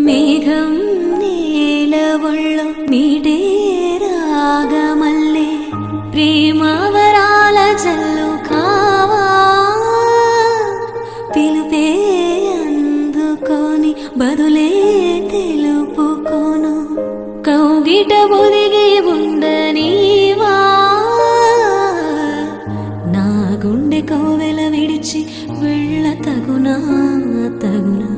మేఘం నీలవొళ్ళో మీడే రాగమల్లే ప్రేమవరాల జల్లు కావా పిలుపే అందుకొని బదులే తెలుపుకోను కౌగిట ఒదిగి ఉండనీవా నా గుండె కోవెల విడిచి వెళ్ళ తగునా తగునా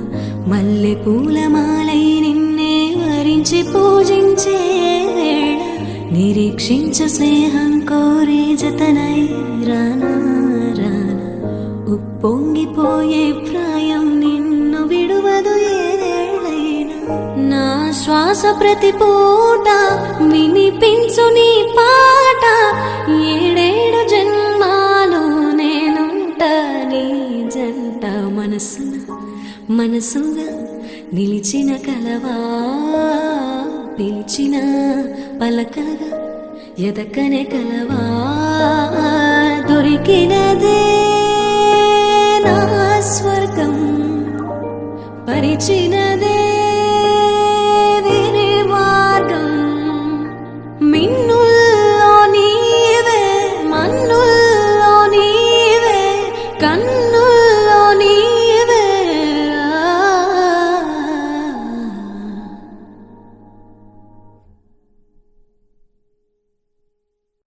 మల్లె పూలమాలై నిన్నే వరించి పూజించే వేళ నిరీక్షించు స్నేహం కోరి జతనై రానా రానా ఉప్పొంగిపోయే ప్రాయం నిన్ను విడువదు ఏవేళైనా నా శ్వాస ప్రతి పూట వినిపించు నీ పాట ఏడేడు జన్మాలు నేనుంట నీ జంట మనసున మనసుగా నిలిచిన కలవా పిలిచిన పలకగా ఎదకనే కలవా దొరికినదే నా స్వర్గం పరిచినదే